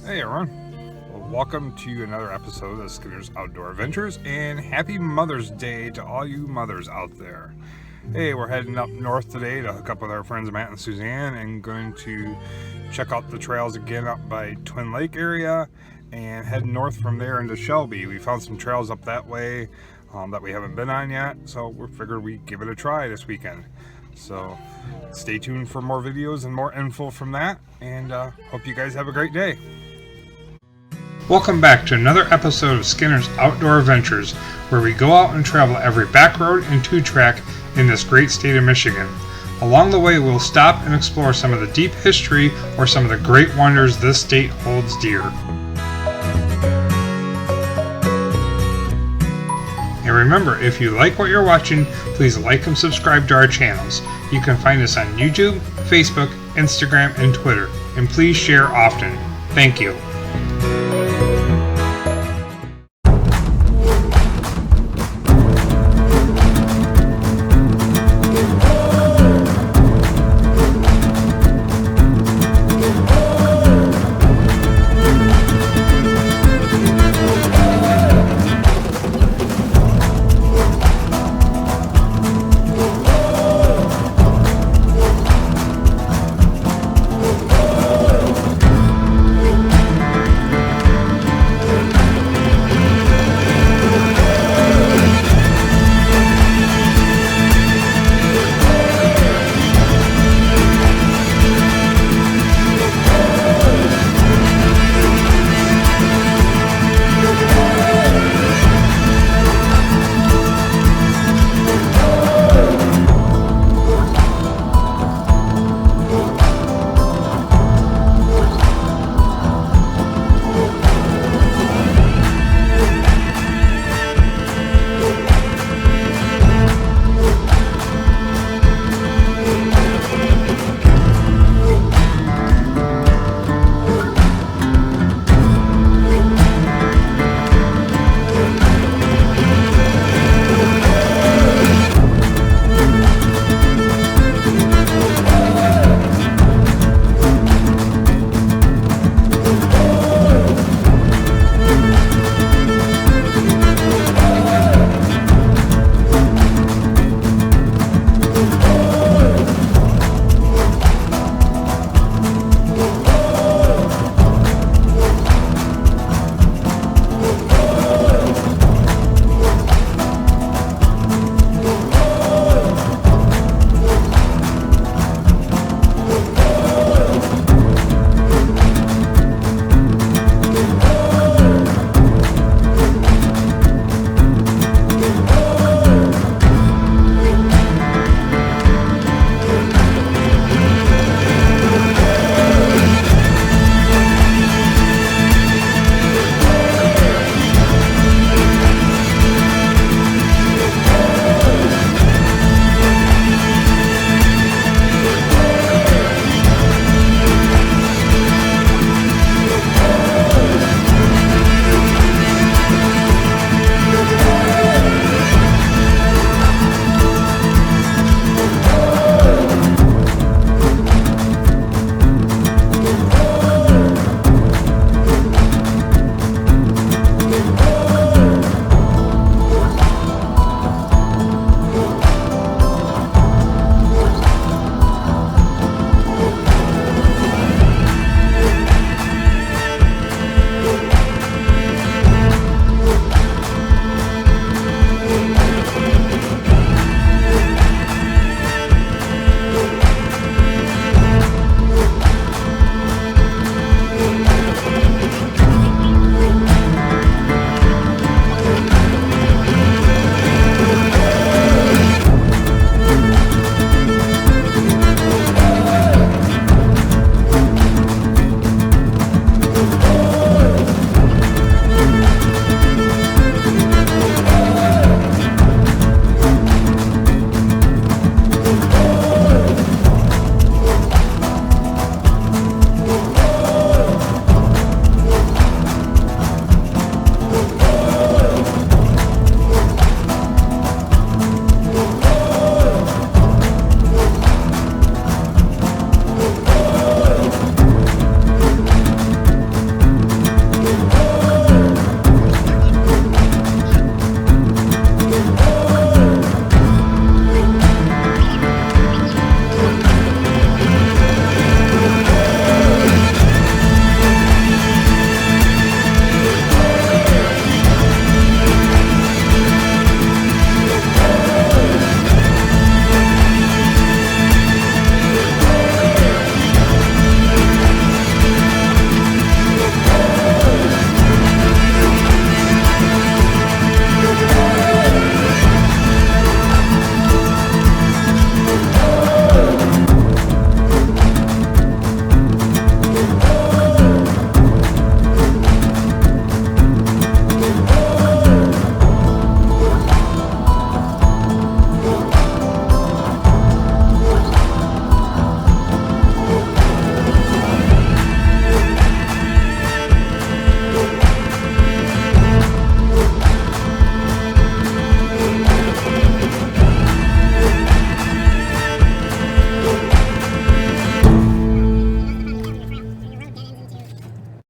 Hey everyone, well, welcome to another episode of Skinner's Outdoor Adventures, and happy Mother's Day to all you mothers out there. Hey, we're heading up north today to hook up with our friends Matt and Suzanne and going to check out the trails again up by Twin Lake area and head north from there into Shelby. We found some trails up that way that we haven't been on yet, so we figured we'd give it a try this weekend. So stay tuned for more videos and more info from that, and hope you guys have a great day. Welcome back to another episode of Skinner's Outdoor Adventures, where we go out and travel every back road and two-track in this great state of Michigan. Along the way, we'll stop and explore some of the deep history or some of the great wonders this state holds dear. And remember, if you like what you're watching, please like and subscribe to our channels. You can find us on YouTube, Facebook, Instagram, and Twitter. And please share often. Thank you.